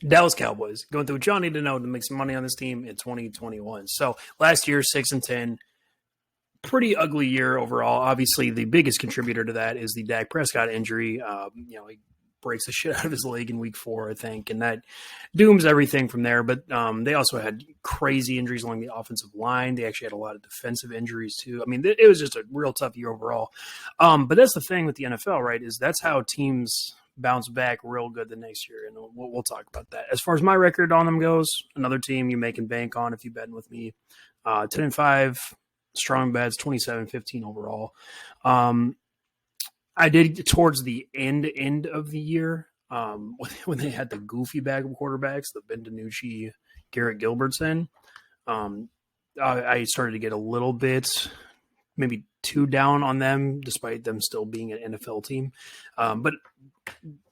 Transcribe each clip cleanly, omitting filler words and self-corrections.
Dallas Cowboys going through what y'all need to know to make some money on this team in 2021. So last year, 6-10, pretty ugly year overall. Obviously, the biggest contributor to that is the Dak Prescott injury. He breaks the shit out of his leg in week 4, I think, and that dooms everything from there. But they also had crazy injuries along the offensive line. They actually had a lot of defensive injuries too. I mean, it was just a real tough year overall. But that's the thing with the NFL, right, is that's how teams bounce back real good the next year, and we'll talk about that. As far as my record on them goes, another team you make and bank on if you betting with me. 10-5, strong bets, 27-15 overall. I did towards the end of the year when they had the goofy bag of quarterbacks, the Ben DiNucci, Garrett Gilbertson. I started to get a little bit maybe too down on them, despite them still being an NFL team. But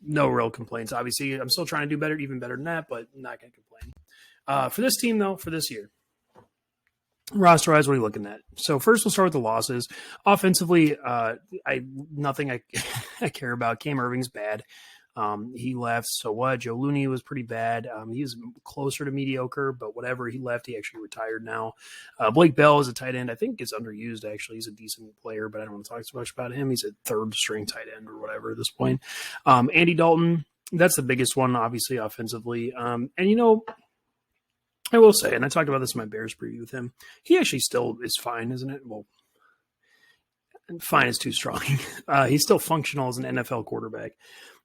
no real complaints. Obviously, I'm still trying to do better, even better than that, but not going to complain. For this team, though, for this year, roster-wise, what are you looking at? So first, we'll start with the losses. Offensively, nothing I care about. Cam Irving's bad. He left, so what? Joe Looney was pretty bad. He was closer to mediocre, but whatever. He left. He actually retired now. Blake Bell is a tight end. I think is underused, actually. He's a decent player, but I don't want to talk too much about him. He's a third-string tight end or whatever at this point. Andy Dalton, that's the biggest one, obviously, offensively. And, I will say, and I talked about this in my Bears preview with him, he actually still is fine, isn't it? Well, fine is too strong. He's still functional as an NFL quarterback,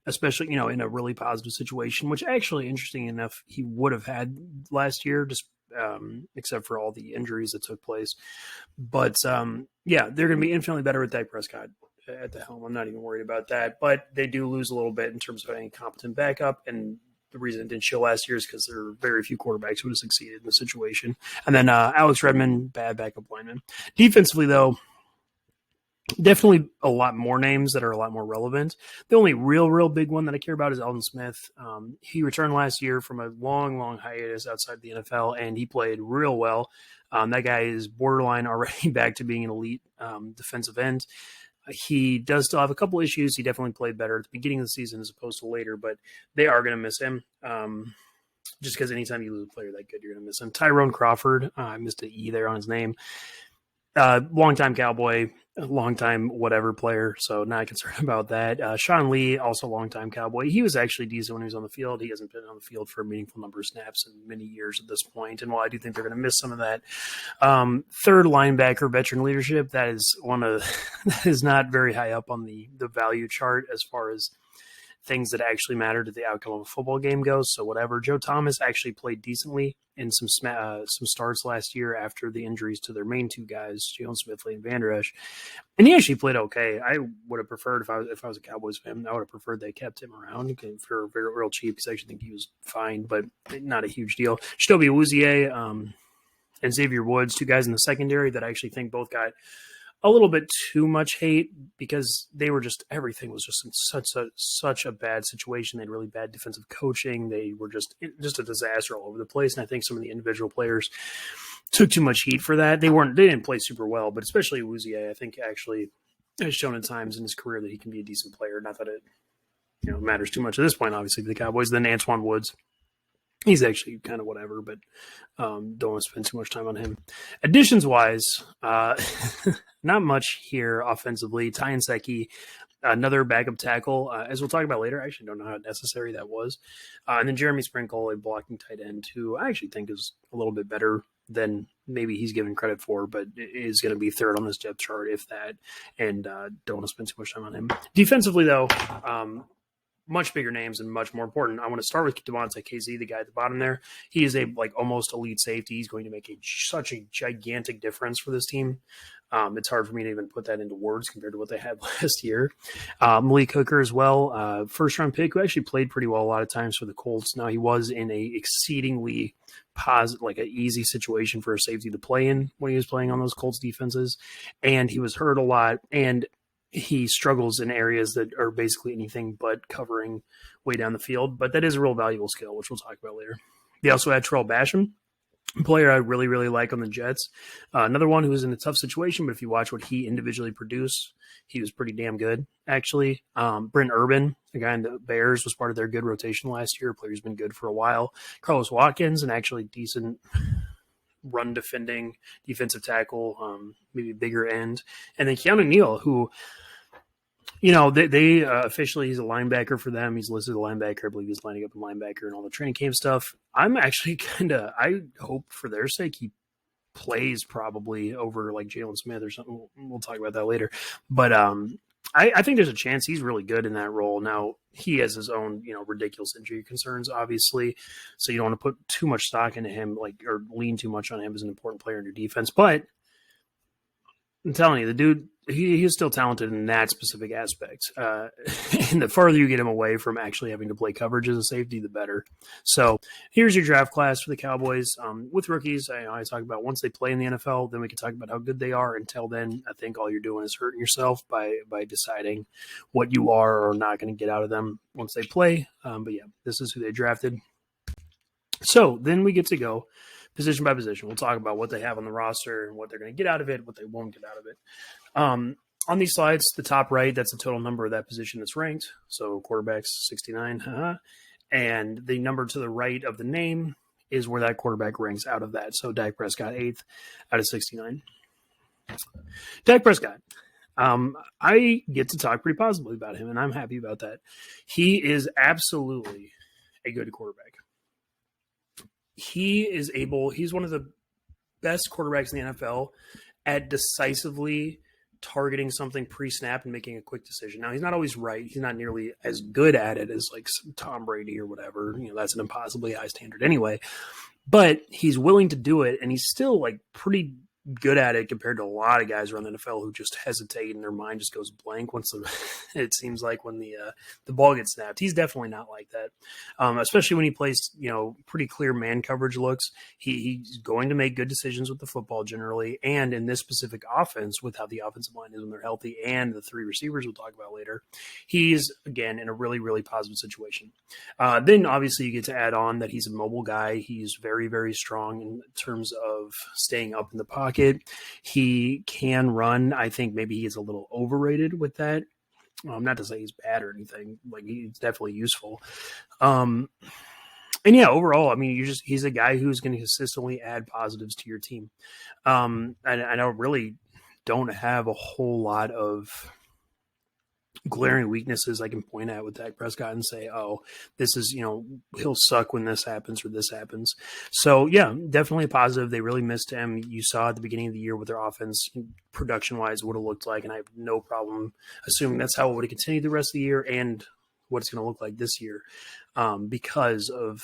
especially, in a really positive situation, which actually, interesting enough, he would have had last year, just except for all the injuries that took place. But, they're going to be infinitely better with Dak Prescott at the helm. I'm not even worried about that. But they do lose a little bit in terms of having a competent backup, and the reason it didn't show last year is because there are very few quarterbacks who would have succeeded in the situation. And then Alex Redmond, bad backup lineman. Defensively, though, definitely a lot more names that are a lot more relevant. The only real big one that I care about is Alden Smith. He returned last year from a long hiatus outside the NFL, and he played real well. That guy is borderline already back to being an elite defensive end. He does still have a couple issues. He definitely played better at the beginning of the season as opposed to later, but they are going to miss him. Just because anytime you lose a player that good, you're going to miss him. Tyrone Crawford, I missed an E there on his name. Longtime Cowboy, longtime whatever player, so not concerned about that. Sean Lee, also longtime Cowboy. He was actually decent when he was on the field. He hasn't been on the field for a meaningful number of snaps in many years at this point, and while I do think they're going to miss some of that, third linebacker, veteran leadership, that is that is not very high up on the value chart as far as things that actually matter to the outcome of a football game goes. So whatever. Joe Thomas actually played decently in some starts last year after the injuries to their main two guys, Jalen Smithley and Van Der Esch. And he actually played okay. I would have preferred, if I was a Cowboys fan, I would have preferred they kept him around for very real cheap, because I actually think he was fine, but not a huge deal. Chidobe Awuzie and Xavier Woods, two guys in the secondary that I actually think both got a little bit too much hate, because they were just, everything was just in such a bad situation. They had really bad defensive coaching. They were just a disaster all over the place. And I think some of the individual players took too much heat for that. They didn't play super well, but especially Awuzie, I think actually has shown at times in his career that he can be a decent player. Not that it matters too much at this point, obviously, to the Cowboys. Then Antoine Woods. He's actually kind of whatever, but don't want to spend too much time on him. Additions-wise, not much here offensively. Ty Nsekhe, another backup tackle. As we'll talk about later, I actually don't know how necessary that was. And then Jeremy Sprinkle, a blocking tight end, who I actually think is a little bit better than maybe he's given credit for, but is going to be third on this depth chart, if that, and don't want to spend too much time on him. Defensively, though, much bigger names and much more important. I want to start with Devontae KZ, the guy at the bottom there. He is a almost elite safety. He's going to make such a gigantic difference for this team. It's hard for me to even put that into words compared to what they had last year. Malik Hooker as well, first-round pick, who actually played pretty well a lot of times for the Colts. Now, he was in a exceedingly positive, an easy situation for a safety to play in when he was playing on those Colts defenses, and he was hurt a lot, and he struggles in areas that are basically anything but covering way down the field, but that is a real valuable skill, which we'll talk about later. They also had Terrell Basham, player I really, really like on the Jets. Another one who was in a tough situation, but if you watch what he individually produced, he was pretty damn good, actually. Brent Urban, the guy in the Bears, was part of their good rotation last year. Player's been good for a while. Carlos Watkins, an actually decent run defending defensive tackle, maybe bigger end. And then Keanu Neal, who, they officially, he's a linebacker for them. He's listed as a linebacker. I believe he's lining up a linebacker and all the training camp stuff. I'm actually I hope for their sake he plays probably over like Jalen Smith or something. We'll talk about that later. But I think there's a chance he's really good in that role. Now, he has his own, ridiculous injury concerns, obviously. So you don't want to put too much stock into him, or lean too much on him as an important player in your defense. But I'm telling you, the dude, he is still talented in that specific aspect. And the farther you get him away from actually having to play coverage as a safety, the better. So here's your draft class for the Cowboys. With rookies, I talk about once they play in the NFL, then we can talk about how good they are. Until then, I think all you're doing is hurting yourself by deciding what you are or not going to get out of them once they play. But yeah, this is who they drafted. So then we get to go position by position. We'll talk about what they have on the roster and what they're going to get out of it, what they won't get out of it. On these slides, the top right, that's the total number of that position that's ranked. So quarterbacks, 69. And the number to the right of the name is where that quarterback ranks out of that. So Dak Prescott, 8th out of 69. Dak Prescott. I get to talk pretty positively about him, and I'm happy about that. He is absolutely a good quarterback. He's one of the best quarterbacks in the NFL at decisively targeting something pre-snap and making a quick decision. Now, he's not always right. He's not nearly as good at it as like Tom Brady or whatever. That's an impossibly high standard anyway. But he's willing to do it, and he's still like pretty good at it compared to a lot of guys around the NFL who just hesitate and their mind just goes blank once it seems like when the ball gets snapped. He's definitely not like that, especially when he plays pretty clear man coverage looks. He's going to make good decisions with the football generally, and in this specific offense with how the offensive line is when they're healthy and the three receivers we'll talk about later, he's again in a really, really positive situation. Then obviously you get to add on that he's a mobile guy. He's very, very strong in terms of staying up in the pocket. He can run. I think maybe he is a little overrated with that. Not to say he's bad or anything. Like, he's definitely useful. And yeah, overall, I mean, he's a guy who's going to consistently add positives to your team. And I really don't have a whole lot of glaring weaknesses I can point at with Dak Prescott and say, oh, this is, he'll suck when this happens or this happens. So yeah, definitely a positive. They really missed him. You saw at the beginning of the year what their offense production wise would have looked like. And I have no problem assuming that's how it would have continued the rest of the year and what it's going to look like this year because of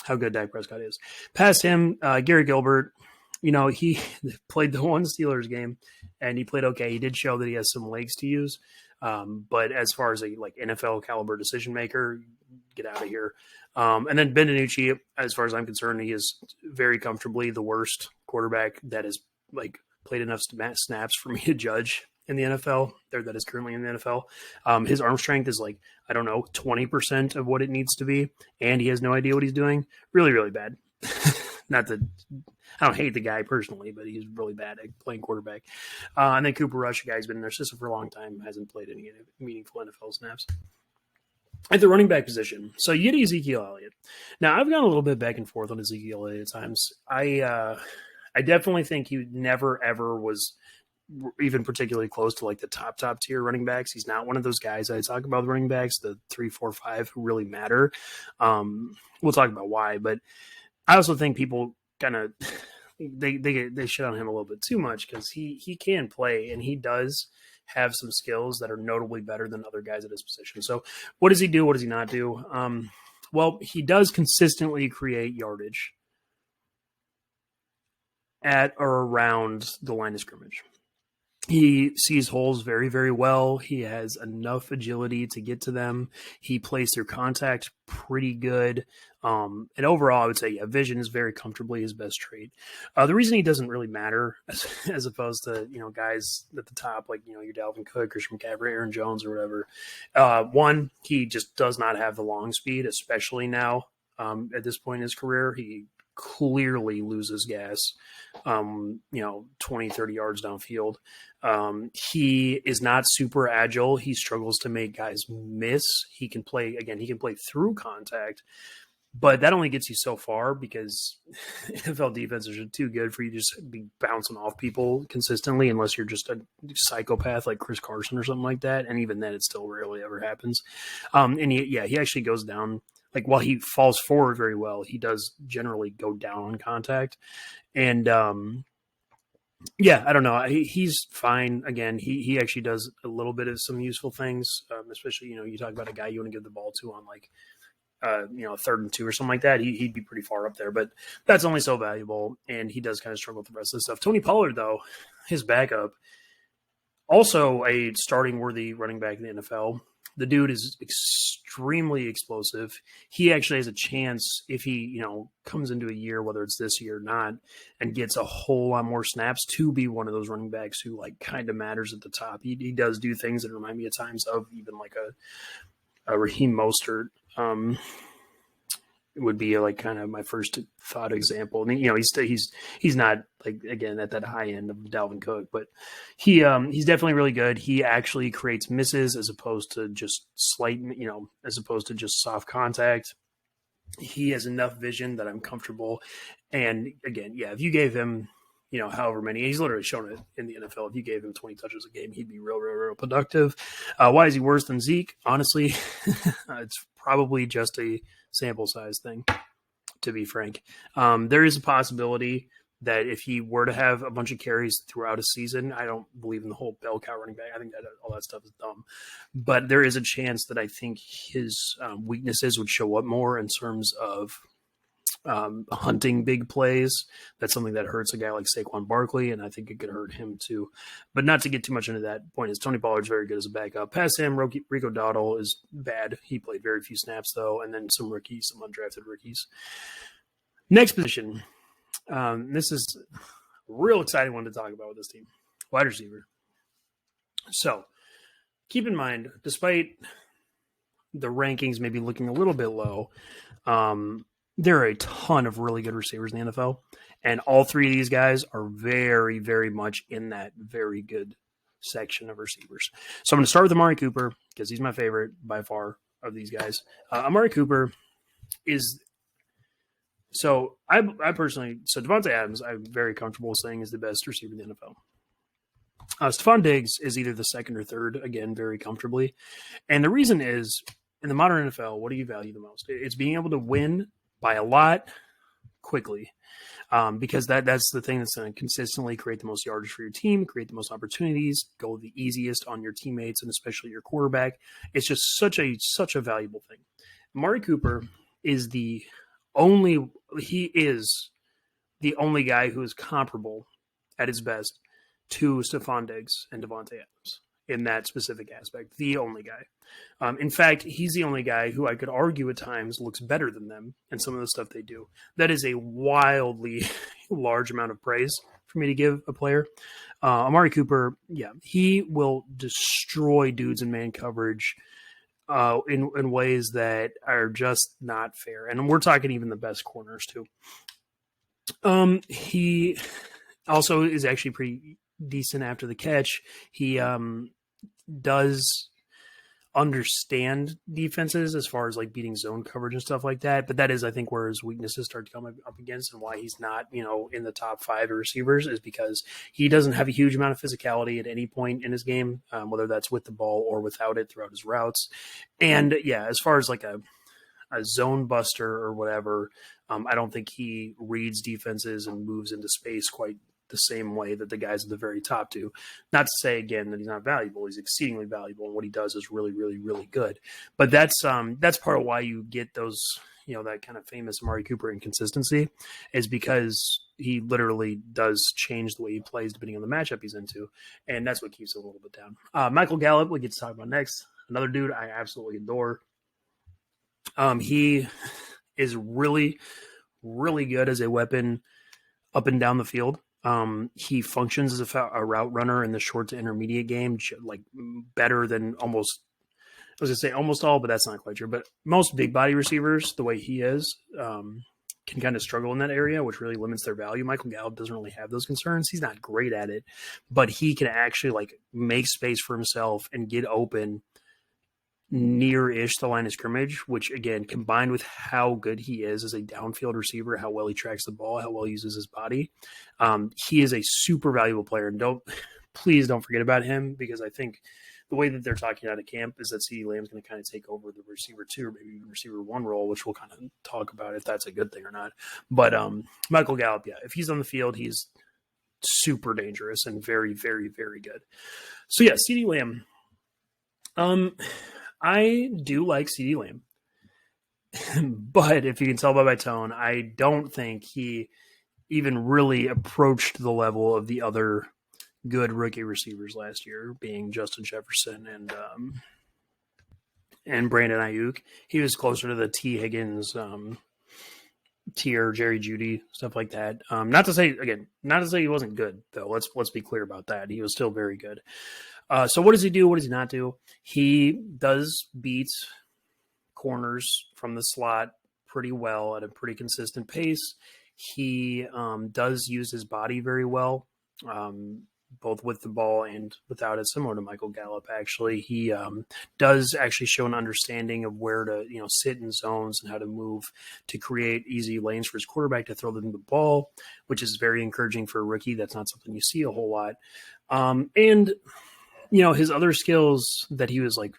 how good Dak Prescott is. Past him, Gary Gilbert, he played the one Steelers game and he played okay. He did show that he has some legs to use. But as far as a NFL caliber decision maker, get out of here. And then Ben DiNucci, as far as I'm concerned, he is very comfortably the worst quarterback that has played enough snaps for me to judge in the NFL, or that is currently in the NFL. His arm strength is 20% of what it needs to be, and he has no idea what he's doing. Really, really bad. Not that I don't hate the guy personally, but he's really bad at playing quarterback. And then Cooper Rush, a guy who's been in their system for a long time, hasn't played any meaningful NFL snaps. At the running back position, so you get Ezekiel Elliott. Now, I've gone a little bit back and forth on Ezekiel Elliott at times. I definitely think he never, ever was even particularly close to the top tier running backs. He's not one of those guys I talk about the running backs, the 3, 4, 5 who really matter. We'll talk about why, but I also think people kind of they shit on him a little bit too much because he can play and he does have some skills that are notably better than other guys at his position. So what does he do? What does he not do? Well, he does consistently create yardage at or around the line of scrimmage. He sees holes very, very well. He has enough agility to get to them. He plays through contact pretty good. And overall, I would say, vision is very comfortably his best trait. The reason he doesn't really matter as opposed to, guys at the top, your Dalvin Cook, Christian McCaffrey, Aaron Jones or whatever. One, he just does not have the long speed, especially now at this point in his career. He clearly loses gas, 20, 30 yards downfield. He is not super agile. He struggles to make guys miss. He can play through contact, but that only gets you so far because NFL defenses are too good for you to just be bouncing off people consistently unless you're just a psychopath like Chris Carson or something like that. And even then, it still rarely ever happens. And he actually goes down. Like, while he falls forward very well, he does generally go down on contact. And, I don't know. He's fine. Again, he actually does a little bit of some useful things, especially, you talk about a guy you want to give the ball to on, like, 3rd and 2 or something like that. He'd be pretty far up there, but that's only so valuable, and he does kind of struggle with the rest of the stuff. Tony Pollard, though, his backup, also a starting worthy running back in the NFL. The dude is extremely explosive. He actually has a chance if he, comes into a year, whether it's this year or not, and gets a whole lot more snaps to be one of those running backs who, like, kind of matters at the top. He does do things that remind me at times of even like a Raheem Mostert. Would be like kind of my first thought example. I mean, he's not, like, again, at that high end of Dalvin Cook, but he's definitely really good. He actually creates misses as opposed to just as opposed to just soft contact. He has enough vision that I'm comfortable. And again, if you gave him, however many, he's literally shown it in the NFL. If you gave him 20 touches a game, he'd be real, real, real productive. Why is he worse than Zeke? Honestly, it's probably just a sample size thing, to be frank. There is a possibility that if he were to have a bunch of carries throughout a season, I don't believe in the whole bell cow running back. I think that all that stuff is dumb. But there is a chance that I think his weaknesses would show up more in terms of hunting big plays. That's something that hurts a guy like Saquon Barkley, and I think it could hurt him too. But not to get too much into that point, is Tony Pollard's very good as a backup. Past him, Rico Dowdle is bad. He played very few snaps, though, and then some undrafted rookies. Next position. This is a real exciting one to talk about with this team. Wide receiver. So, keep in mind, despite the rankings maybe looking a little bit low, there are a ton of really good receivers in the NFL, and all three of these guys are very, very much in that very good section of receivers. So I'm going to start with Amari Cooper because he's my favorite by far of these guys. Amari Cooper is – so I personally – so Devontae Adams I'm very comfortable saying is the best receiver in the NFL. Stephon Diggs is either the second or third, again, very comfortably. And the reason is, in the modern NFL, what do you value the most? It's being able to win by a lot quickly, because that's the thing that's going to consistently create the most yardage for your team, create the most opportunities, go the easiest on your teammates and especially your quarterback. It's just such a valuable thing. Amari Cooper is the only guy who is comparable at his best to Stephon Diggs and Devontae Adams in that specific aspect. The only guy. In fact, he's the only guy who I could argue at times looks better than them in some of the stuff they do. That is a wildly large amount of praise for me to give a player. Amari Cooper, he will destroy dudes in man coverage in ways that are just not fair. And we're talking even the best corners too. He also is actually pretty decent after the catch. He does understand defenses as far as like beating zone coverage and stuff like that. But that is, I think, where his weaknesses start to come up against, and why he's not, in the top 5 receivers, is because he doesn't have a huge amount of physicality at any point in his game, whether that's with the ball or without it throughout his routes. And as far as like a zone buster or whatever, I don't think he reads defenses and moves into space quite the same way that the guys at the very top do. Not to say, again, that he's not valuable. He's exceedingly valuable, and what he does is really, really, really good. But that's part of why you get those, that kind of famous Amari Cooper inconsistency, is because he literally does change the way he plays depending on the matchup he's into, and that's what keeps it a little bit down. Michael Gallup, we get to talk about next. Another dude I absolutely adore. He is really, really good as a weapon up and down the field. He functions as a route runner in the short to intermediate game, like better than almost all, but that's not quite true. But most big body receivers, the way he is, can kind of struggle in that area, which really limits their value. Michael Gallup doesn't really have those concerns. He's not great at it, but he can actually like make space for himself and get open near-ish the line of scrimmage, which again, combined with how good he is as a downfield receiver, how well he tracks the ball, how well he uses his body, he is a super valuable player. And please don't forget about him, because I think the way that they're talking out of camp is that CeeDee Lamb's going to kind of take over the receiver 2 or maybe even receiver 1 role, which we'll kind of talk about if that's a good thing or not. But Michael Gallup, yeah, if he's on the field, he's super dangerous and very, very, very good. So yeah, CeeDee Lamb. I do like CeeDee Lamb, but if you can tell by my tone, I don't think he even really approached the level of the other good rookie receivers last year, being Justin Jefferson and Brandon Ayuk. He was closer to the T. Higgins tier, Jerry Jeudy, stuff like that. Not to say he wasn't good, though. Let's be clear about that. He was still very good. So what does he do? What does he not do? He does beat corners from the slot pretty well at a pretty consistent pace. He does use his body very well, both with the ball and without it, similar to Michael Gallup, actually. He does actually show an understanding of where to sit in zones and how to move to create easy lanes for his quarterback to throw them the ball, which is very encouraging for a rookie. That's not something you see a whole lot. And his other skills that he was like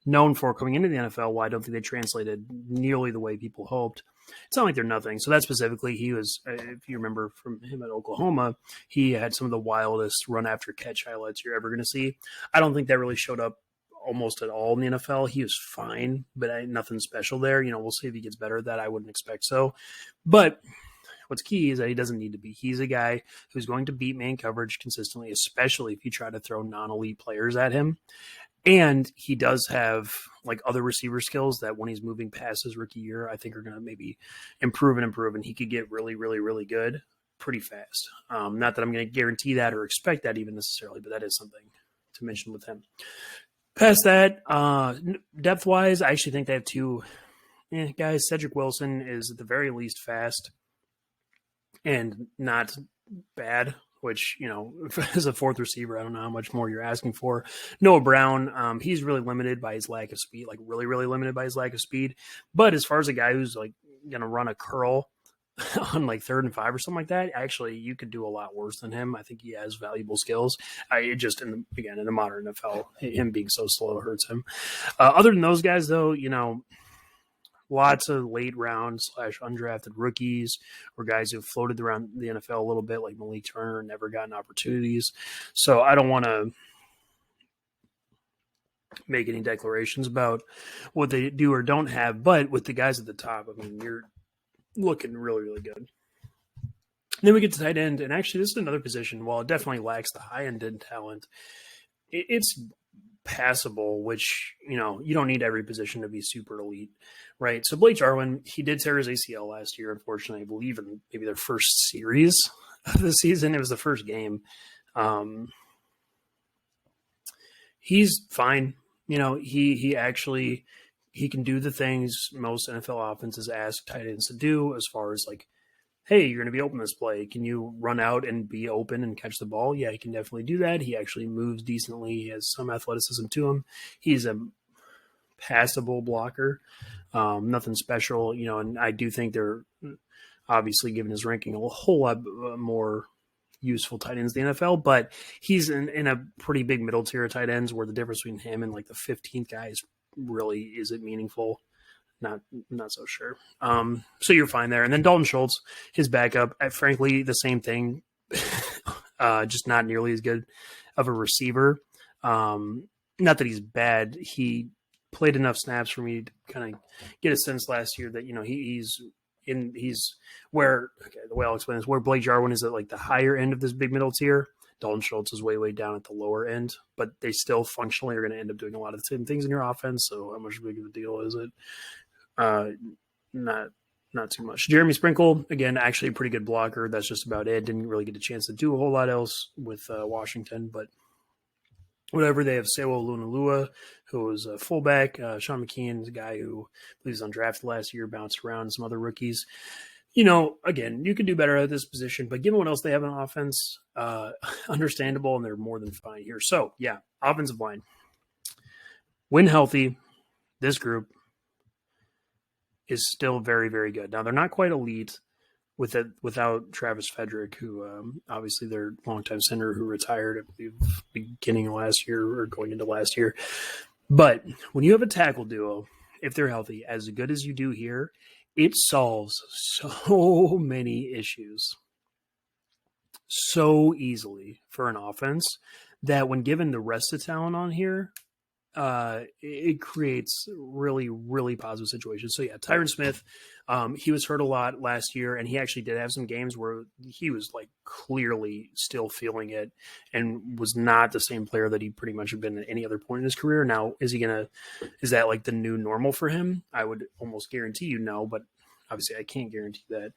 known for coming into the NFL, well, I don't think they translated nearly the way people hoped. It's not like they're nothing. So that specifically, he was, if you remember from him at Oklahoma, he had some of the wildest run after catch highlights you're ever going to see. I don't think that really showed up almost at all in the NFL. He was fine, but nothing special there. We'll see if he gets better at that. I wouldn't expect so. But what's key is that he doesn't need to be. He's a guy who's going to beat man coverage consistently, especially if you try to throw non-elite players at him. And he does have like other receiver skills that when he's moving past his rookie year, I think are going to maybe improve, and he could get really, really, really good pretty fast. Not that I'm going to guarantee that or expect that even necessarily, but that is something to mention with him. Past that, depth-wise, I actually think they have two guys. Cedric Wilson is at the very least fast and not bad, which, as a fourth receiver, I don't know how much more you're asking for. Noah Brown, he's really limited by his lack of speed, like really, really limited by his lack of speed. But as far as a guy who's like going to run a curl on like 3rd and 5 or something like that, actually, you could do a lot worse than him. I think he has valuable skills. In the modern NFL, him being so slow hurts him. Other than those guys, though, lots of late round / undrafted rookies or guys who floated around the NFL a little bit, like Malik Turner, never gotten opportunities. So I don't want to make any declarations about what they do or don't have, but with the guys at the top, I mean, you're looking really, really good. Then we get to tight end, and actually this is another position, while it definitely lacks the high-end talent, it's passable, which, you don't need every position to be super elite, right? So Blake Jarwin, he did tear his ACL last year, unfortunately, I believe in maybe their first series of the season. It was the first game. He's fine. He actually, he can do the things most NFL offenses ask tight ends to do, as far as like, hey, you're going to be open this play. Can you run out and be open and catch the ball? Yeah, he can definitely do that. He actually moves decently. He has some athleticism to him. He's a passable blocker. Nothing special, and I do think they're obviously, given his ranking, a whole lot more useful tight ends in the NFL, but he's in a pretty big middle tier of tight ends where the difference between him and like the 15th guy is really, is it meaningful? Not so sure. So you're fine there. And then Dalton Schultz, his backup, frankly, the same thing, just not nearly as good of a receiver. Not that he's bad. He played enough snaps for me to kind of get a sense last year that, he's where, the way I'll explain this, where Blake Jarwin is at like the higher end of this big middle tier. Dalton Schultz is way, way down at the lower end, but they still functionally are going to end up doing a lot of the same things in your offense. So how much big of a deal is it? Not too much. Jeremy Sprinkle, again, actually a pretty good blocker. That's just about it. Didn't really get a chance to do a whole lot else with Washington, but whatever. They have Sewo Lunalua, who was a fullback. Sean McKeon is a guy who I believe was undrafted last year, bounced around, some other rookies. Again, you can do better at this position, but given what else they have on offense, understandable, and they're more than fine here. So, yeah, offensive line. When healthy, this group is still very, very good. Now, they're not quite elite without Travis Frederick, who obviously their longtime center who retired at the beginning of last year or going into last year. But when you have a tackle duo, if they're healthy, as good as you do here, it solves so many issues so easily for an offense that when given the rest of talent on here, it creates really, really positive situations. So yeah, Tyron Smith, he was hurt a lot last year, and he actually did have some games where he was like clearly still feeling it and was not the same player that he pretty much had been at any other point in his career. Now, is that like the new normal for him? I would almost guarantee you no, but obviously I can't guarantee that.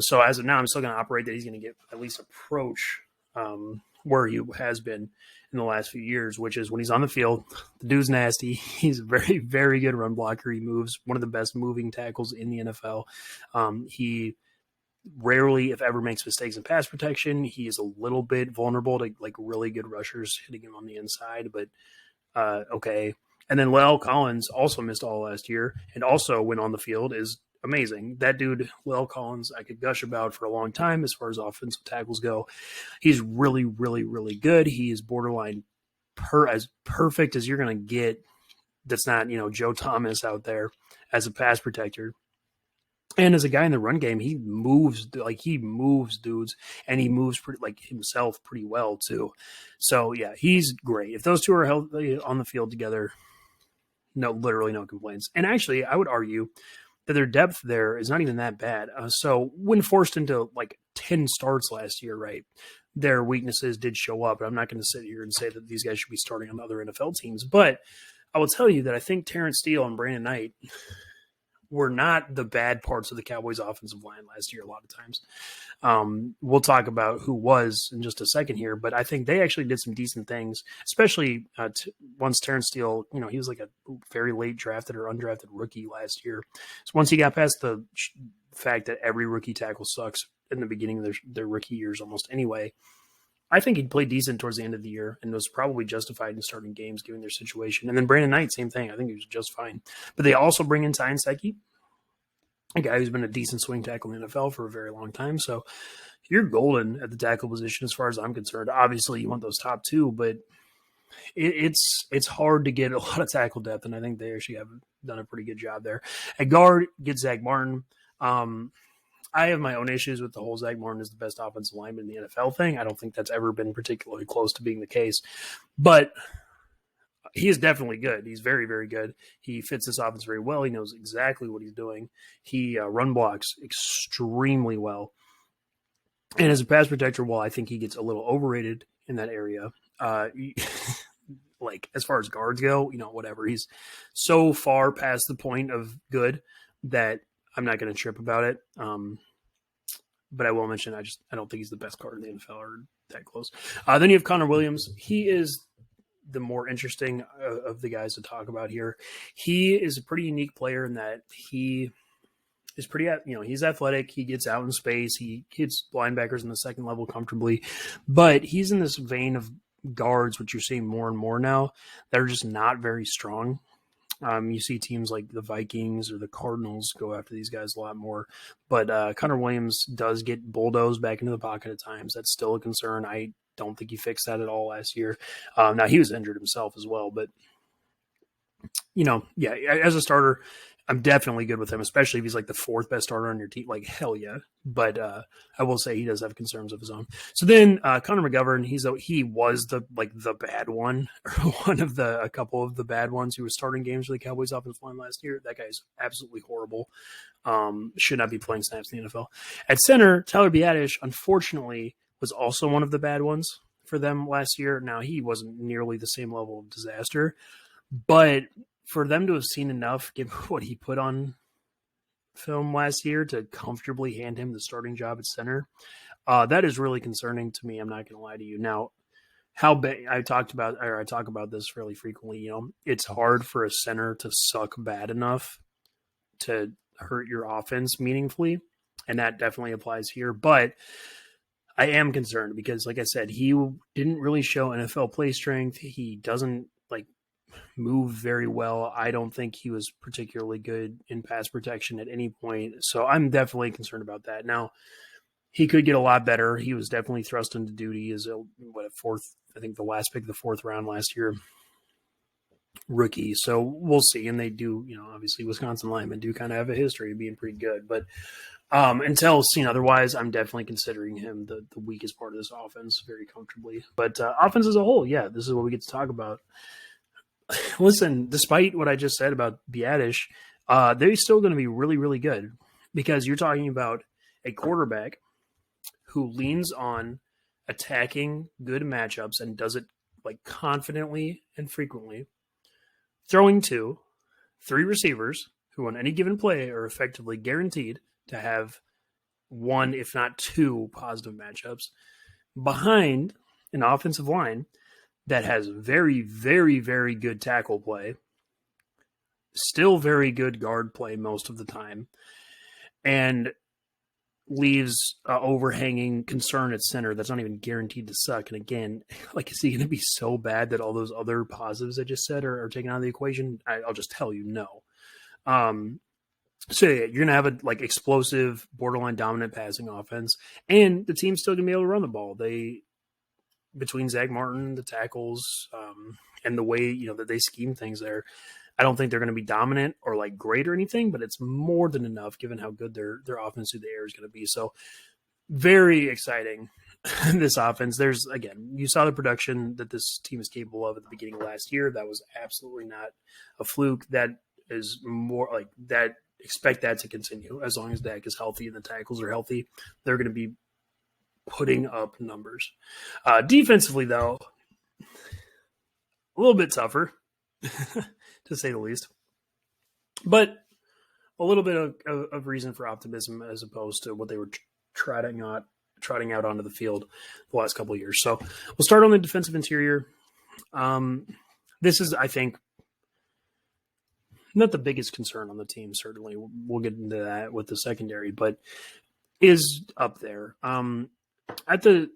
So as of now, I'm still going to operate that he's going to get at least approach where he has been in the last few years, which is when he's on the field, the dude's nasty. He's a very, very good run blocker. He moves, one of the best moving tackles in the NFL. He rarely, if ever, makes mistakes in pass protection. He is a little bit vulnerable to like really good rushers hitting him on the inside, but okay. And then La'el Collins also missed all last year and also went on the field is amazing. That dude, La'el Collins, I could gush about for a long time as far as offensive tackles go. He's really, really, really good. He is borderline as perfect as you're going to get. That's not, Joe Thomas out there as a pass protector. And as a guy in the run game, he moves dudes, and he moves himself pretty well too. So yeah, he's great. If those two are healthy on the field together, literally no complaints. And actually, I would argue that their depth there is not even that bad. So when forced into like 10 starts last year, right, their weaknesses did show up. I'm not going to sit here and say that these guys should be starting on other NFL teams, but I will tell you that I think Terrence Steele and Brandon Knight were not the bad parts of the Cowboys offensive line last year a lot of times. We'll talk about who was in just a second here, but I think they actually did some decent things, especially once Terrence Steele, he was like a very late drafted or undrafted rookie last year. So once he got past the fact that every rookie tackle sucks in the beginning of their rookie years almost anyway, I think he played decent towards the end of the year and was probably justified in starting games given their situation. And then Brandon Knight, same thing. I think he was just fine. But they also bring in Ty Nsekhe, a guy who's been a decent swing tackle in the NFL for a very long time. So you're golden at the tackle position as far as I'm concerned. Obviously, you want those top two, but it's hard to get a lot of tackle depth, and I think they actually have done a pretty good job there. At guard, get Zach Martin. I have my own issues with the whole Zach Martin is the best offensive lineman in the NFL thing. I don't think that's ever been particularly close to being the case. But he is definitely good. He's very, very good. He fits this offense very well. He knows exactly what he's doing. He run blocks extremely well. And as a pass protector, while I think he gets a little overrated in that area, like as far as guards go, whatever. He's so far past the point of good that I'm not going to trip about it. But I will mention, I don't think he's the best guard in the NFL or that close. Then you have Connor Williams. He is the more interesting of the guys to talk about here. He is a pretty unique player in that he is pretty, he's athletic. He gets out in space. He hits linebackers in the second level comfortably, but he's in this vein of guards, which you're seeing more and more now, that are just not very strong. You see teams like the Vikings or the Cardinals go after these guys a lot more. But Connor Williams does get bulldozed back into the pocket at times. That's still a concern. I don't think he fixed that at all last year. Now, he was injured himself as well. But, as a starter, I'm definitely good with him, especially if he's like the fourth best starter on your team. Like, hell yeah. But I will say he does have concerns of his own. So then Connor McGovern, he was the bad one, or one of a couple of the bad ones who was starting games for the Cowboys offensive line last year. That guy's absolutely horrible. Should not be playing snaps in the NFL. At center, Tyler Biadasz, unfortunately, was also one of the bad ones for them last year. Now, he wasn't nearly the same level of disaster, but for them to have seen enough, given what he put on film last year, to comfortably hand him the starting job at center, that is really concerning to me. I'm not going to lie to you. Now, I talk about this fairly frequently. It's hard for a center to suck bad enough to hurt your offense meaningfully, and that definitely applies here. But I am concerned because, like I said, he didn't really show NFL play strength. He doesn't move very well. I don't think he was particularly good in pass protection at any point. So I'm definitely concerned about that. Now, he could get a lot better. He was definitely thrust into duty as a fourth, I think the last pick of the fourth round last year, rookie. So we'll see. And they do, obviously Wisconsin linemen do kind of have a history of being pretty good. But until seen otherwise, I'm definitely considering him the weakest part of this offense very comfortably. But offense as a whole, yeah, this is what we get to talk about. Listen, despite what I just said about Biadish, they're still going to be really, really good because you're talking about a quarterback who leans on attacking good matchups and does it confidently and frequently, throwing to 3 receivers who on any given play are effectively guaranteed to have 1, if not 2 positive matchups behind an offensive line that has very, very, very good tackle play, still very good guard play most of the time, and leaves overhanging concern at center that's not even guaranteed to suck. And again, is he going to be so bad that all those other positives I just said are taken out of the equation? I'll just tell you no. So yeah, you're going to have a explosive, borderline dominant passing offense, and the team's still going to be able to run the ball. Between Zach Martin, the tackles, and the way that they scheme things there, I don't think they're going to be dominant or great or anything, but it's more than enough given how good their offense through the air is going to be. So very exciting, this offense. You saw the production that this team is capable of at the beginning of last year. That was absolutely not a fluke. That is more that. Expect that to continue as long as Dak is healthy and the tackles are healthy. They're going to be putting up numbers. Defensively, though, a little bit tougher, to say the least. But a little bit of reason for optimism as opposed to what they were trotting out onto the field the last couple of years. So we'll start on the defensive interior. This is, I think, not the biggest concern on the team, certainly. We'll get into that with the secondary, but is up there. At the,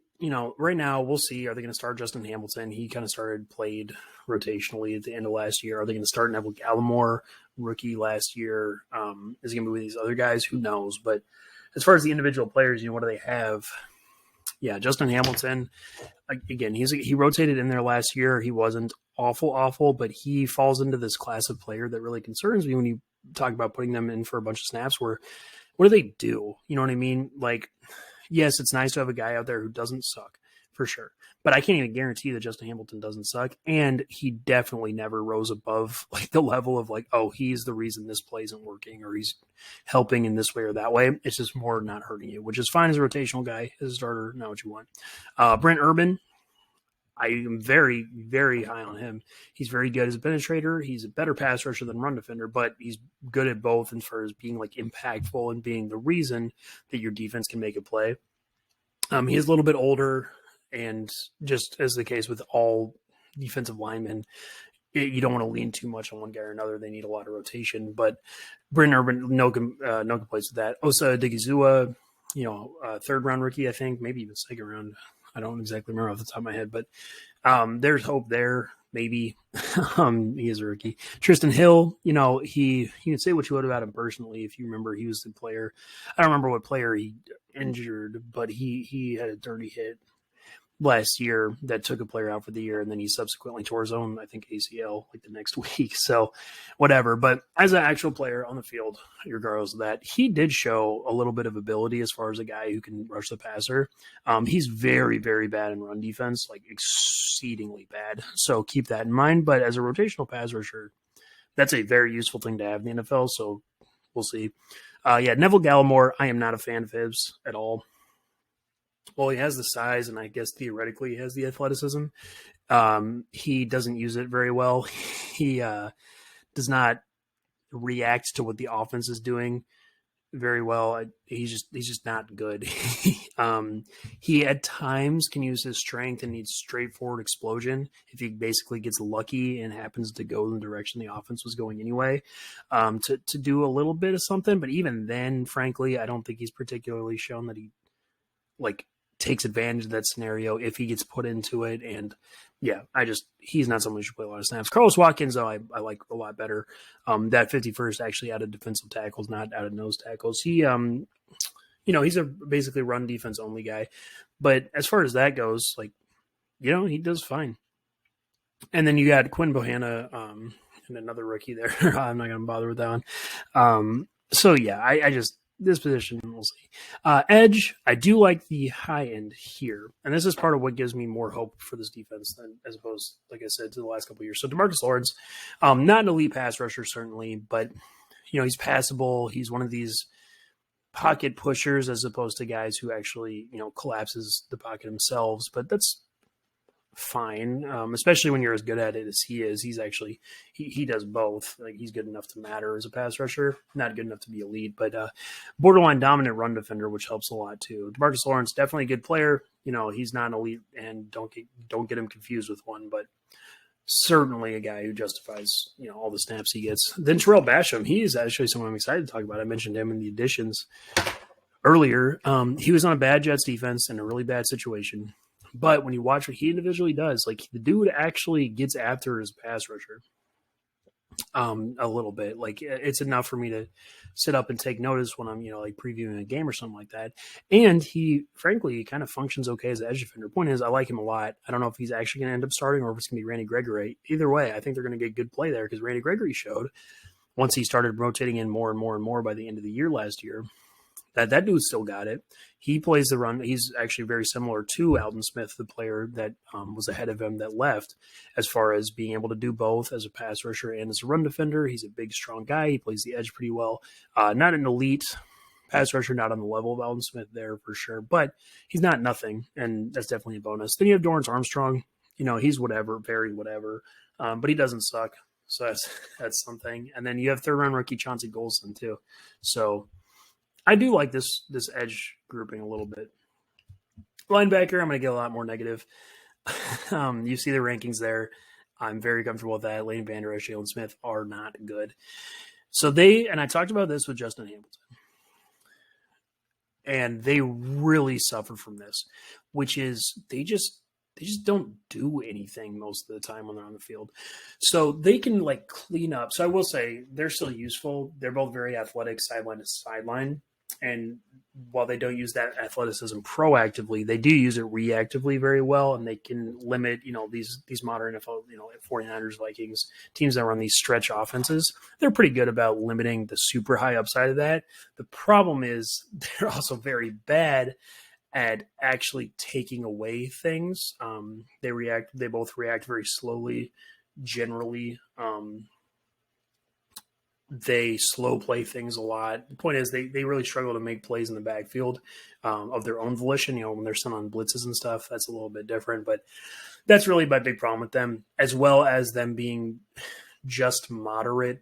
right now, we'll see. Are they going to start Justin Hamilton? He kind of played rotationally at the end of last year. Are they going to start Neville Gallimore, rookie last year? Is he going to be with these other guys? Who knows? But as far as the individual players, what do they have? Yeah, Justin Hamilton, again, he rotated in there last year. He wasn't awful, but he falls into this class of player that really concerns me when you talk about putting them in for a bunch of snaps where what do they do? You know what I mean? Yes, it's nice to have a guy out there who doesn't suck, for sure. But I can't even guarantee that Justin Hamilton doesn't suck. And he definitely never rose above the level of he's the reason this play isn't working or he's helping in this way or that way. It's just more not hurting you, which is fine as a rotational guy, as a starter, not what you want. Brent Urban, I am very, very high on him. He's very good as a penetrator. He's a better pass rusher than run defender, but he's good at both as far as being impactful and being the reason that your defense can make a play. He is a little bit older, and just as the case with all defensive linemen, you don't want to lean too much on one guy or another. They need a lot of rotation, but Brent Urban, no complaints with that. Osa Digizua, third round rookie, I think, maybe even second round. I don't exactly remember off the top of my head, but there's hope there. Maybe he is a rookie. Tristan Hill, you can say what you would about him personally. If you remember, he was the player. I don't remember what player he injured, but he had a dirty hit last year that took a player out for the year, and then he subsequently tore his own, I think, ACL the next week. So whatever. But as an actual player on the field, regardless of that, he did show a little bit of ability as far as a guy who can rush the passer. He's very, very bad in run defense, exceedingly bad. So keep that in mind. But as a rotational pass rusher, that's a very useful thing to have in the NFL. So we'll see. Neville Gallimore, I am not a fan of his at all. Well, he has the size, and I guess theoretically he has the athleticism. He doesn't use it very well. He does not react to what the offense is doing very well. He's just not good. He at times can use his strength and needs straightforward explosion if he basically gets lucky and happens to go in the direction the offense was going anyway, to do a little bit of something. But even then, frankly, I don't think he's particularly shown that he like takes advantage of that scenario if he gets put into it. And yeah, he's not someone who should play a lot of snaps. Carlos Watkins, though, I like a lot better. That 51st actually out of defensive tackles, not out of nose tackles. He, he's a basically run defense only guy. But as far as that goes, he does fine. And then you got Quinn Bohanna and another rookie there. I'm not going to bother with that one. So yeah, I just, this position, we'll see. Edge, I do like the high end here. And this is part of what gives me more hope for this defense than as opposed, like I said, to the last couple of years. So DeMarcus Lawrence, not an elite pass rusher, certainly, but, he's passable. He's one of these pocket pushers as opposed to guys who actually, collapses the pocket themselves. But that's fine, especially when you're as good at it as he is. He's actually he does both. Like, he's good enough to matter as a pass rusher, not good enough to be elite, but borderline dominant run defender, which helps a lot too. DeMarcus Lawrence, definitely a good player. He's not an elite, and don't get him confused with one, but certainly a guy who justifies all the snaps he gets. Then Terrell Basham, he is actually someone I'm excited to talk about. I mentioned him in the additions earlier. He was on a bad Jets defense in a really bad situation. But when you watch what he individually does, like, the dude actually gets after his pass rusher a little bit. Like, it's enough for me to sit up and take notice when I'm, previewing a game or something like that. And he, frankly, kind of functions okay as an edge defender. Point is, I like him a lot. I don't know if he's actually going to end up starting or if it's going to be Randy Gregory. Either way, I think they're going to get good play there because Randy Gregory showed, once he started rotating in more and more and more by the end of the year last year, that dude still got it. He plays the run. He's actually very similar to Alden Smith, the player that was ahead of him that left, as far as being able to do both as a pass rusher and as a run defender. He's a big, strong guy. He plays the edge pretty well. Not an elite pass rusher, not on the level of Alden Smith there for sure, but he's not nothing, and that's definitely a bonus. Then you have Dorrance Armstrong. He's whatever, very whatever, but he doesn't suck, so that's something. And then you have third-round rookie Chauncey Golston too. So I do like this edge grouping a little bit. Linebacker, I'm going to get a lot more negative. You see the rankings there. I'm very comfortable with that. Leighton Vander Esch, Jalen Smith are not good. So and I talked about this with Justin Hamilton, and they really suffer from this, which is they just don't do anything most of the time when they're on the field. So they can clean up. So I will say they're still useful. They're both very athletic sideline to sideline. And while they don't use that athleticism proactively, they do use it reactively very well, and they can limit, these modern NFL, 49ers, Vikings, teams that run these stretch offenses. They're pretty good about limiting the super high upside of that. The problem is they're also very bad at actually taking away things. They both react very slowly, generally. They slow play things a lot. The point is they really struggle to make plays in the backfield of their own volition. When they're sent on blitzes and stuff, that's a little bit different. But that's really my big problem with them, as well as them being just moderate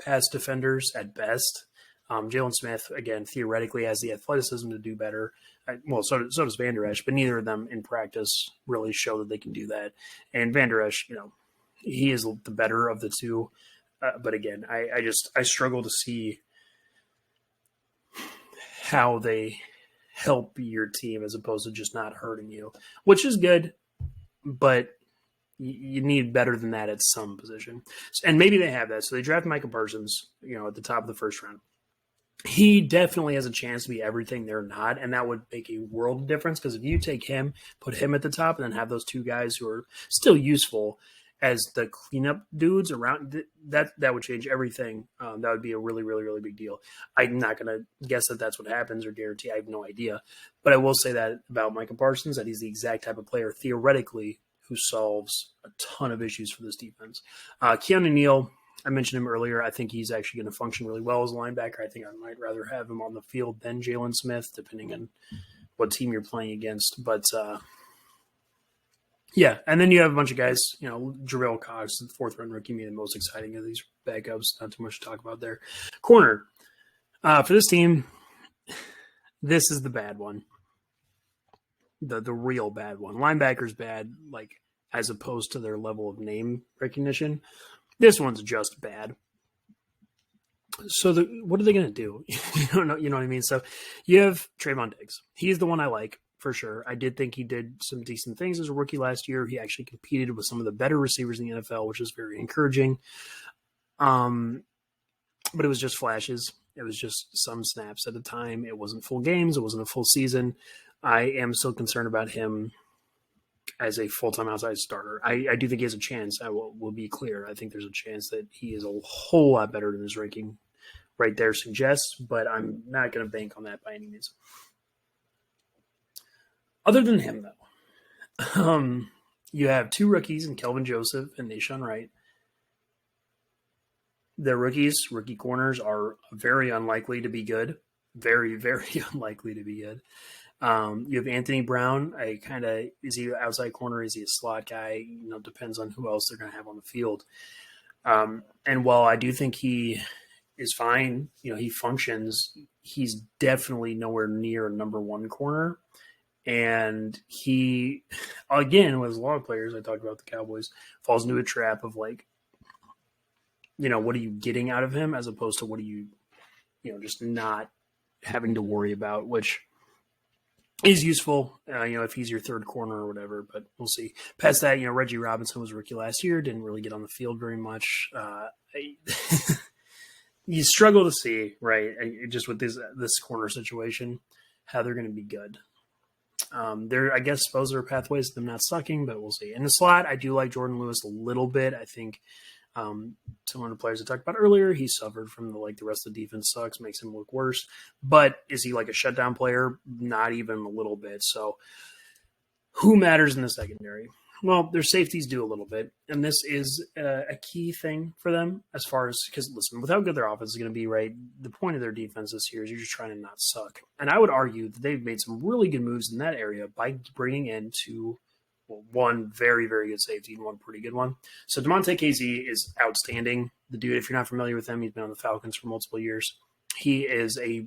pass defenders at best. Jalen Smith, again, theoretically has the athleticism to do better. So does Vander Esch, but neither of them in practice really show that they can do that. And Vander Esch, he is the better of the two. But again, I struggle to see how they help your team as opposed to just not hurting you, which is good, but you need better than that at some position. And maybe they have that. So they draft Micah Parsons, at the top of the first round. He definitely has a chance to be everything they're not, and that would make a world of difference, because if you take him, put him at the top, and then have those two guys who are still useful as the cleanup dudes around, that would change everything. That would be a really, really, really big deal. I'm not going to guess that that's what happens or guarantee. I have no idea. But I will say that about Micah Parsons, that he's the exact type of player, theoretically, who solves a ton of issues for this defense. Keanu Neal, I mentioned him earlier. I think he's actually going to function really well as a linebacker. I think I might rather have him on the field than Jalen Smith, depending on what team you're playing against. But, yeah, and then you have a bunch of guys, Jarrell Cox, the fourth-round rookie, me the most exciting of these backups. Not too much to talk about there. Corner, For this team, this is the bad one. The real bad one. Linebacker's bad, like as opposed to their level of name recognition. This one's just bad. So what are they going to do? You know what I mean? So you have Trayvon Diggs. He's the one I like for sure. I did think he did some decent things as a rookie last year. He actually competed with some of the better receivers in the NFL, which is very encouraging. But it was just flashes. It was just some snaps at a time. It wasn't full games. It wasn't a full season. I am still concerned about him as a full-time outside starter. I do think he has a chance. I will be clear. I think there's a chance that he is a whole lot better than his ranking right there suggests, but I'm not going to bank on that by any means. Other than him, though, you have two rookies in Kelvin Joseph and Nahshon Wright. Their rookie corners are very unlikely to be good. Very, very unlikely to be good. You have Anthony Brown. Is he an outside corner? Is he a slot guy? Depends on who else they're going to have on the field. And while I do think he is fine, he functions, he's definitely nowhere near a number one corner. And he, again, with a lot of players, I talked about the Cowboys, falls into a trap of what are you getting out of him as opposed to what are you, just not having to worry about, which is useful, if he's your third corner or whatever, but we'll see. Past that, Reggie Robinson was rookie last year, didn't really get on the field very much. You struggle to see, right, just with this corner situation, how they're going to be good. I suppose there are pathways to them not sucking, but we'll see. In the slot, I do like Jordan Lewis a little bit. I think similar to players I talked about earlier, he suffered from the rest of the defense sucks, makes him look worse. But is he like a shutdown player? Not even a little bit. So who matters in the secondary? Well, their safeties do a little bit, and this is a key thing for them as far as, because listen, with how good their offense is going to be, right, the point of their defense this year is you're just trying to not suck. And I would argue that they've made some really good moves in that area by bringing in one very, very good safety and one pretty good one. So DeMonte KZ is outstanding. The dude, if you're not familiar with him, he's been on the Falcons for multiple years. He is a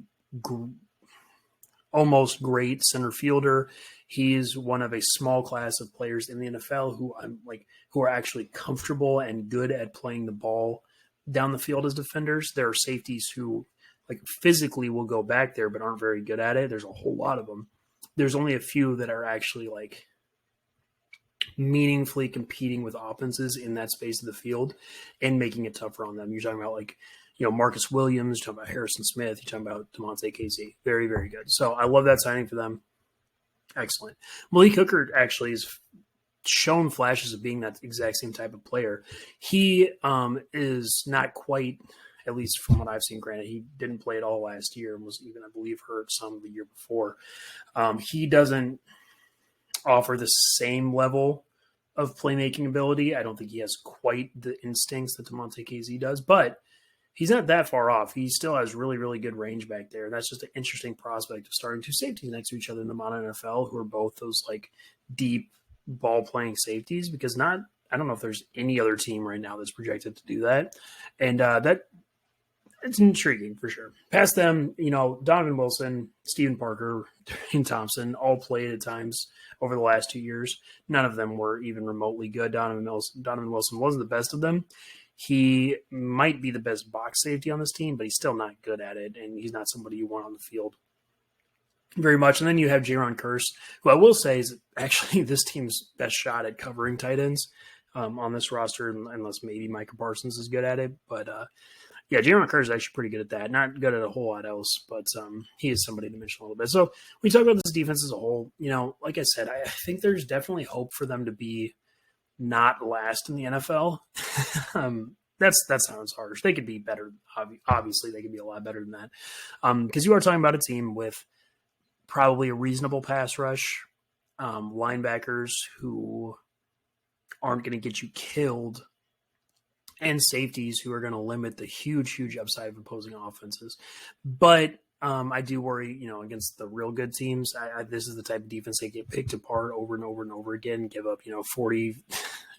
almost great center fielder. He's one of a small class of players in the NFL who are actually comfortable and good at playing the ball down the field as defenders. There are safeties who physically will go back there but aren't very good at it. There's a whole lot of them. There's only a few that are actually meaningfully competing with offenses in that space of the field and making it tougher on them. You're talking about Marcus Williams, you're talking about Harrison Smith, you're talking about DeMonte KZ. Very, very good. So I love that signing for them. Excellent. Malik Hooker actually has shown flashes of being that exact same type of player. He is not quite, at least from what I've seen, granted, he didn't play at all last year and was even, I believe, hurt some the year before. He doesn't offer the same level of playmaking ability. I don't think he has quite the instincts that DeMonte KZ does, but he's not that far off. He still has really, really good range back there. And that's just an interesting prospect of starting two safeties next to each other in the modern NFL who are both those deep ball playing safeties, because I don't know if there's any other team right now that's projected to do that. And it's intriguing for sure. Past them, Donovan Wilson, Steven Parker, Darian Thompson all played at times over the last 2 years. None of them were even remotely good. Donovan Wilson wasn't the best of them. He might be the best box safety on this team, but he's still not good at it, and he's not somebody you want on the field very much. And then you have Jaron Kearse, who I will say is actually this team's best shot at covering tight ends on this roster, unless maybe Micah Parsons is good at it. But Jaron Kearse is actually pretty good at that. Not good at a whole lot else, but he is somebody to mention a little bit. So when we talk about this defense as a whole, like I said, I think there's definitely hope for them to be not last in the NFL. That sounds harsh. They could be better. Obviously, they could be a lot better than that. Because you are talking about a team with probably a reasonable pass rush, linebackers who aren't going to get you killed, and safeties who are going to limit the huge, huge upside of opposing offenses. But I do worry, against the real good teams. This is the type of defense they get picked apart over and over and over again, give up, 40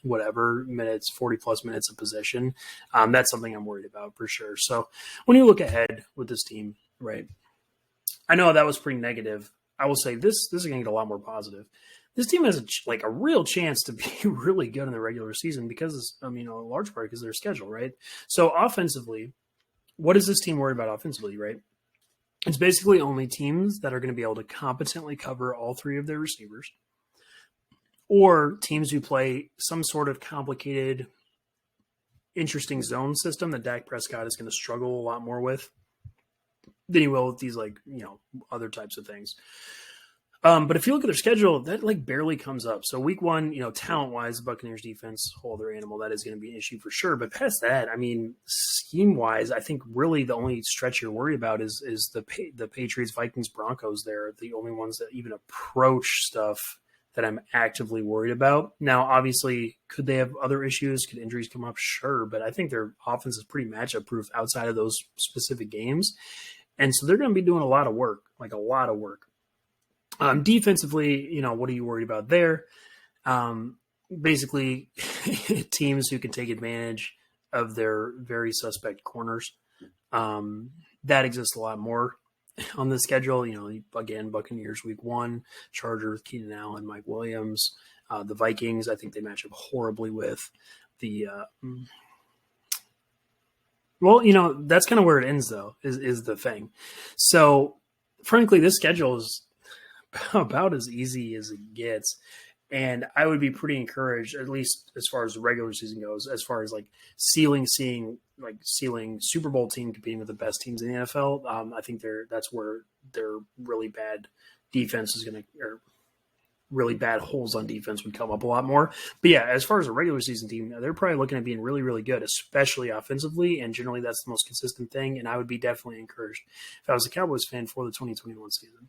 minutes, 40 plus minutes of possession. That's something I'm worried about for sure. So when you look ahead with this team, Right. I know that was pretty negative. I will say this is going to get a lot more positive. This team has a real chance to be really good in the regular season because, I mean, a large part because of their schedule, right? So offensively, what is this team worried about offensively, right? It's basically only teams that are going to be able to competently cover all three of their receivers, or teams who play some sort of complicated, interesting zone system that Dak Prescott is going to struggle a lot more with than he will with these other types of things. But if you look at their schedule, that barely comes up. So week one, talent wise, the Buccaneers defense, whole other animal, that is going to be an issue for sure. But past that, I mean, scheme wise, I think really the only stretch you're worried about is the Patriots, Vikings, Broncos. They're the only ones that even approach stuff that I'm actively worried about. Now, obviously, could they have other issues? Could injuries come up? Sure. But I think their offense is pretty matchup proof outside of those specific games. And so they're going to be doing a lot of work. Defensively, what are you worried about there? Basically, teams who can take advantage of their very suspect corners. That exists a lot more on the schedule. Again, Buccaneers week one, Chargers, Keenan Allen, Mike Williams. The Vikings, I think they match up horribly with the that's kind of where it ends, though, is the thing. So, frankly, this schedule is about as easy as it gets. And I would be pretty encouraged, at least as far as the regular season goes, as far as seeing Super Bowl team competing with the best teams in the NFL. I think that's where their really bad defense is going to, or really bad holes on defense would come up a lot more. But yeah, as far as a regular season team, they're probably looking at being really, really good, especially offensively. And generally that's the most consistent thing. And I would be definitely encouraged if I was a Cowboys fan for the 2021 season.